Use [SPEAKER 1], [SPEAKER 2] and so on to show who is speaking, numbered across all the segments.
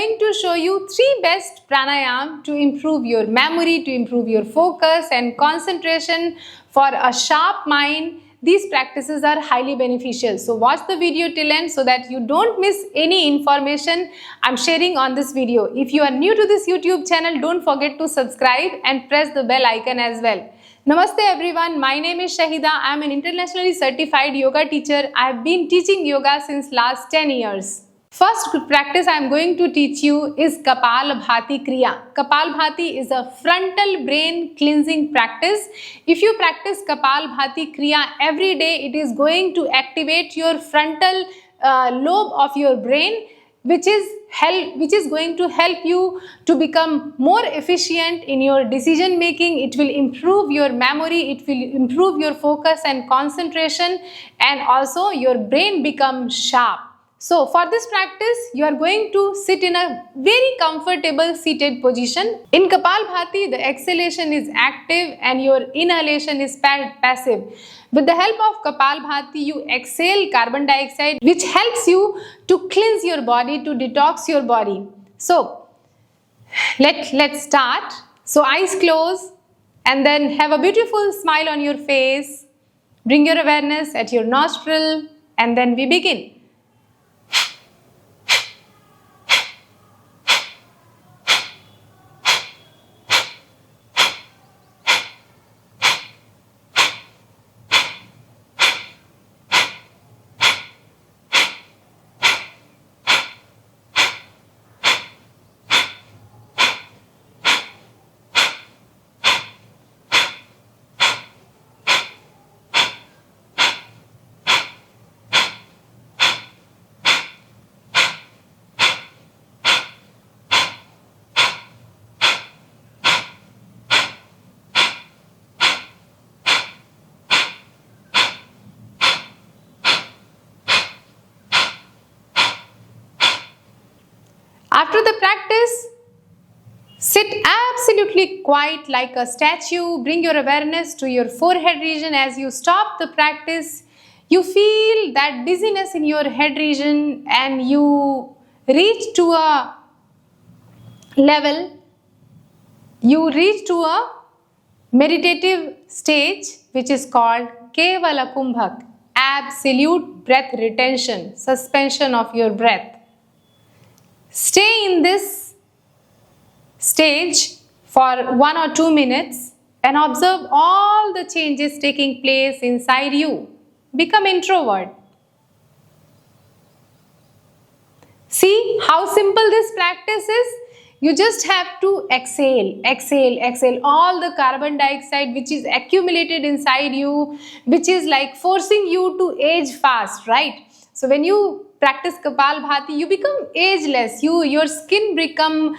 [SPEAKER 1] going to show you 3 best pranayam to improve your memory, to improve your focus and concentration for a sharp mind. These practices are highly beneficial. So watch the video till end so that you don't miss any information I'm sharing on this video. If you are new to this YouTube channel, don't forget to subscribe and press the bell icon as well. Namaste everyone, my name is Shahida. I am an internationally certified yoga teacher. I have been teaching yoga since last 10 years. First practice I am going to teach you is Kapalabhati Kriya. Kapalabhati is a frontal brain cleansing practice. If you practice Kapalabhati Kriya every day, it is going to activate your frontal lobe of your brain, which is going to help you to become more efficient in your decision making. It will improve your memory, it will improve your focus and concentration, and also your brain becomes sharp. So for this practice, you are going to sit in a very comfortable seated position. In Kapalabhati, the exhalation is active and your inhalation is passive. With the help of Kapalabhati, you exhale carbon dioxide, which helps you to cleanse your body, to detox your body. So let's start. So eyes closed and then have a beautiful smile on your face. Bring your awareness at your nostril and then we begin. After the practice, sit absolutely quiet like a statue. Bring your awareness to your forehead region. As you stop the practice, you feel that dizziness in your head region and you reach to a level, you reach to a meditative stage which is called Kevala Kumbhak, absolute breath retention, suspension of your breath. Stay in this stage for 1 or 2 minutes and observe all the changes taking place inside you. Become introvert. See how simple this practice is? You just have to exhale, exhale, exhale all the carbon dioxide which is accumulated inside you, which is like forcing you to age fast, right? So when you practice Kapalabhati, you become ageless. Your skin become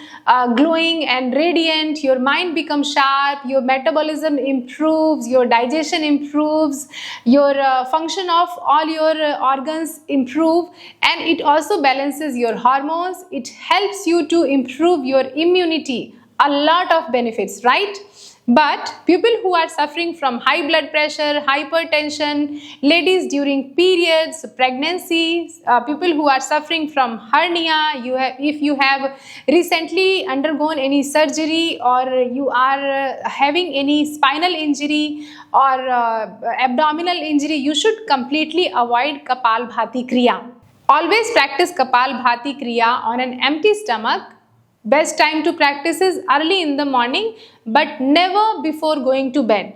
[SPEAKER 1] glowing and radiant. Your mind becomes sharp. Your metabolism improves. Your digestion improves. Your function of all your organs improve, and it also balances your hormones. It helps you to improve your immunity. A lot of benefits, right? But people who are suffering from high blood pressure, hypertension, ladies during periods, pregnancy, people who are suffering from hernia, if you have recently undergone any surgery or you are having any spinal injury or abdominal injury, you should completely avoid Kapalabhati Kriya. Always practice Kapalabhati Kriya on an empty stomach. Best time to practice is early in the morning, but never before going to bed.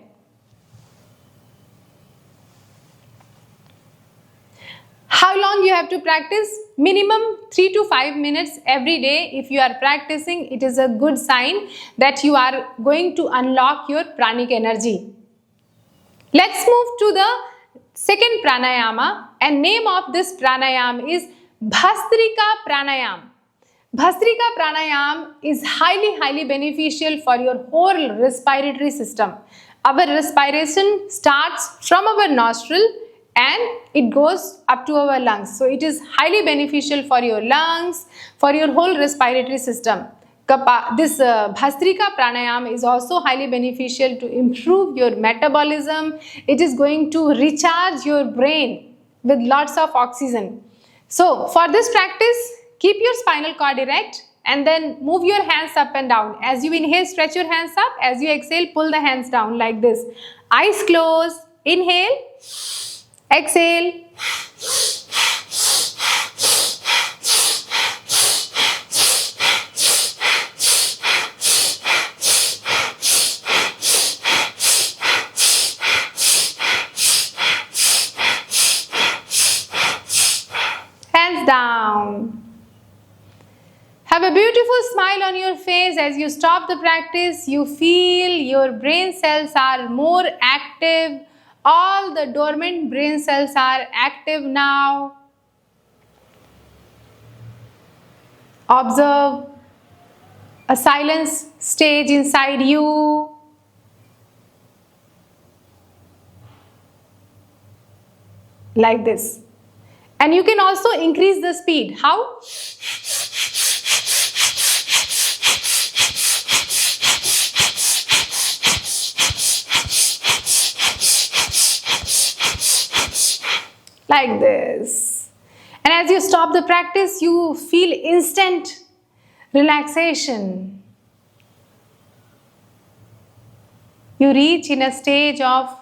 [SPEAKER 1] How long you have to practice? Minimum 3 to 5 minutes every day. If you are practicing, it is a good sign that you are going to unlock your pranic energy. Let's move to the second pranayama, and name of this pranayam is Bhastrika Pranayam. Bhastrika Pranayam is highly beneficial for your whole respiratory system. Our respiration starts from our nostril and it goes up to our lungs. So it is highly beneficial for your lungs, for your whole respiratory system. This Bhastrika Pranayam is also highly beneficial to improve your metabolism. It is going to recharge your brain with lots of oxygen. So for this practice, keep your spinal cord erect, and then move your hands up and down. As you inhale, stretch your hands up. As you exhale, pull the hands down like this. Eyes closed. Inhale. Exhale. Hands down. Have a beautiful smile on your face. As you stop the practice, you feel your brain cells are more active. All the dormant brain cells are active now. Observe a silence stage inside you. Like this. And you can also increase the speed. How? Like this. And as you stop the practice, you feel instant relaxation. You reach in a stage of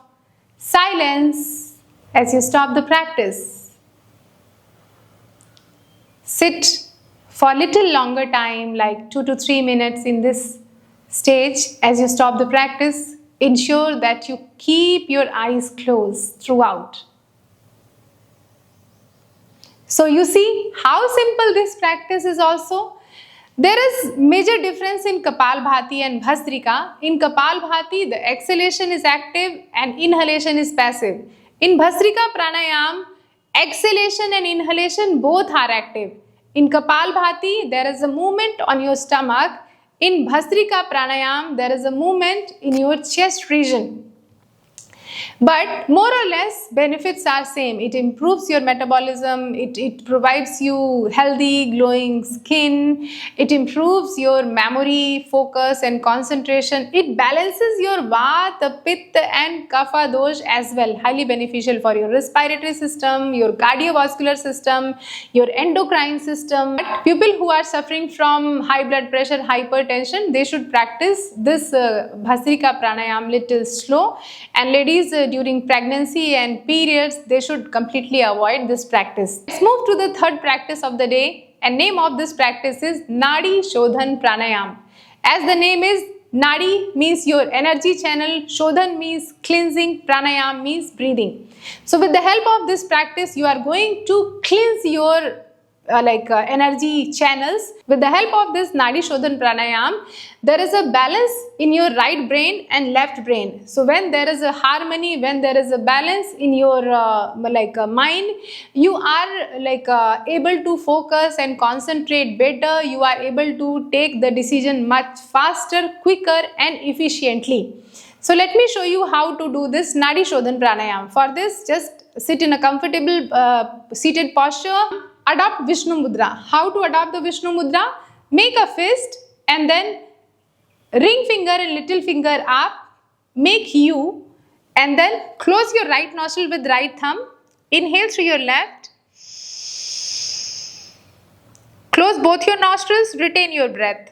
[SPEAKER 1] silence as you stop the practice. Sit for a little longer time, like 2 to 3 minutes in this stage as you stop the practice. Ensure that you keep your eyes closed throughout. So you see how simple this practice is also. There is major difference in Kapalbhati and Bhastrika. In Kapalbhati, the exhalation is active and inhalation is passive. In Bhastrika Pranayam, exhalation and inhalation both are active. In Kapalbhati, there is a movement on your stomach. In Bhastrika Pranayam, there is a movement in your chest region. But more or less, benefits are same. It improves your metabolism. It provides you healthy, glowing skin. It improves your memory, focus and concentration. It balances your Vata, Pitta and Kapha dosh as well. Highly beneficial for your respiratory system, your cardiovascular system, your endocrine system. But people who are suffering from high blood pressure, hypertension, they should practice this Bhastrika Pranayam little slow. And ladies, during pregnancy and periods, they should completely avoid this practice. Let's move to the third practice of the day, and name of this practice is Nadi Shodhan Pranayam. As the name is, Nadi means your energy channel, Shodhan means cleansing, Pranayam means breathing. So with the help of this practice, you are going to cleanse your energy channels. With the help of this Nadi Shodhan Pranayam, there is a balance in your right brain and left brain. So when there is a harmony, when there is a balance in your mind, you are able to focus and concentrate better. You are able to take the decision much faster, quicker and efficiently. So let me show you how to do this Nadi Shodhan Pranayam. For this, just sit in a comfortable seated posture. Adopt Vishnu Mudra. How to adopt the Vishnu Mudra? Make a fist and then ring finger and little finger up. Make U and then close your right nostril with right thumb. Inhale through your left. Close both your nostrils. Retain your breath.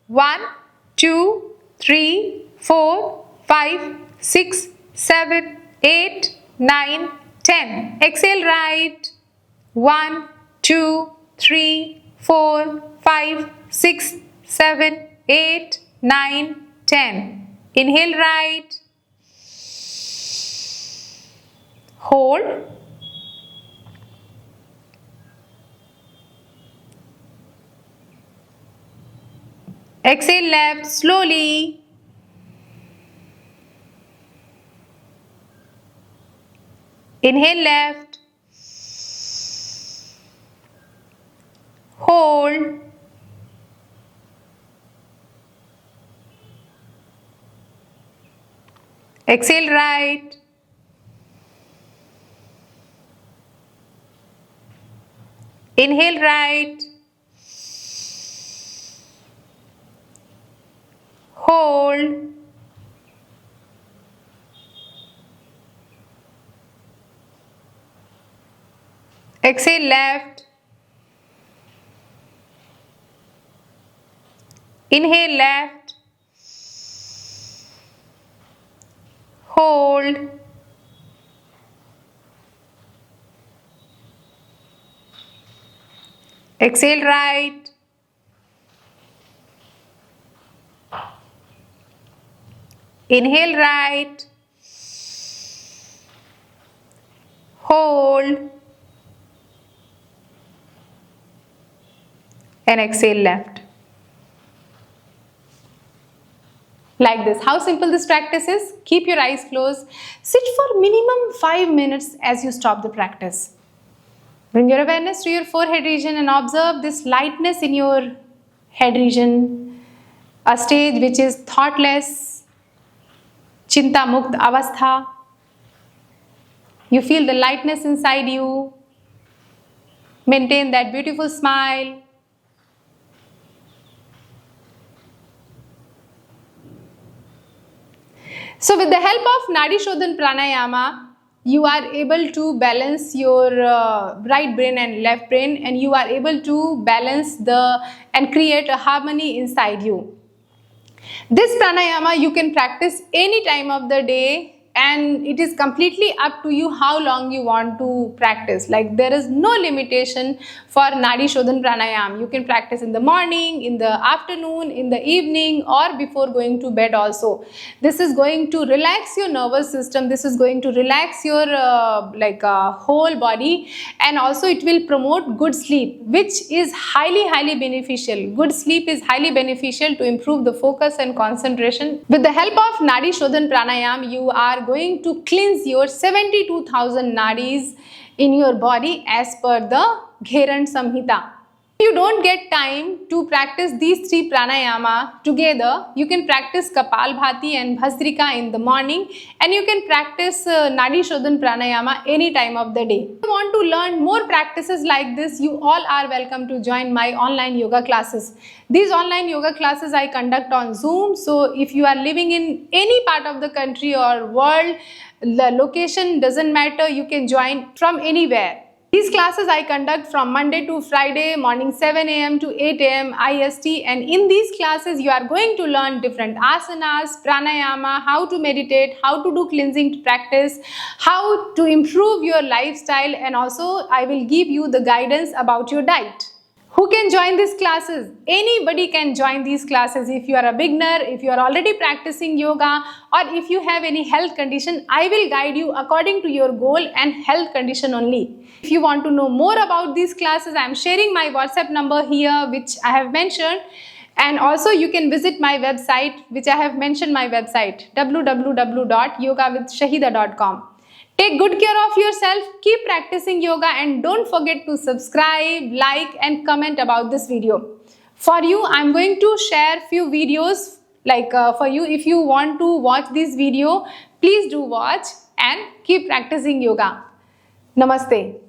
[SPEAKER 1] 1, 2, 3, 4, 5, 6, 7, 8, 9, 10. Exhale right. 1, 2, 3, 4, 5, 6, 7, 8, 9, 10. Inhale right. Hold. Exhale left slowly. Inhale left. Hold. Exhale right. Inhale right. Hold. Exhale left. Inhale left. Hold. Exhale right. Inhale right. Hold. And exhale left. Like this. How simple this practice is? Keep your eyes closed. Sit for minimum 5 minutes as you stop the practice. Bring your awareness to your forehead region and observe this lightness in your head region. A stage which is thoughtless, Chinta Mukt Avastha. You feel the lightness inside you. Maintain that beautiful smile. So with the help of Nadi Shodhan Pranayama, you are able to balance your right brain and left brain, and you are able to balance and create a harmony inside you. This pranayama you can practice any time of the day, and it is completely up to you how long you want to practice. Like, there is no limitation for Nadi Shodhan Pranayam. You can practice in the morning, in the afternoon, in the evening, or before going to bed also. This is going to relax your nervous system. This is going to relax your whole body, and also it will promote good sleep, which is highly beneficial. Good sleep is highly beneficial to improve the focus and concentration. With the help of Nadi Shodhan Pranayam, you are going to cleanse your 72,000 nadis in your body as per the Gheran Samhita. If you don't get time to practice these three pranayama together, you can practice Kapalbhati and Bhasrika in the morning, and you can practice Nadi Shodhan Pranayama any time of the day. If you want to learn more practices like this, you all are welcome to join my online yoga classes. These online yoga classes I conduct on Zoom, so if you are living in any part of the country or world, the location doesn't matter, you can join from anywhere. These classes I conduct from Monday to Friday, morning 7 a.m. to 8 a.m. IST, and in these classes you are going to learn different asanas, pranayama, how to meditate, how to do cleansing practice, how to improve your lifestyle, and also I will give you the guidance about your diet. Who can join these classes? Anybody can join these classes. If you are a beginner, if you are already practicing yoga, or if you have any health condition, I will guide you according to your goal and health condition only. If you want to know more about these classes, I am sharing my WhatsApp number here, which I have mentioned. And also you can visit my website, which I have mentioned my website, www.yogawithshahida.com. Take good care of yourself, keep practicing yoga, and don't forget to subscribe, like and comment about this video. For you, I'm going to share few videos for you. If you want to watch this video, please do watch and keep practicing yoga. Namaste.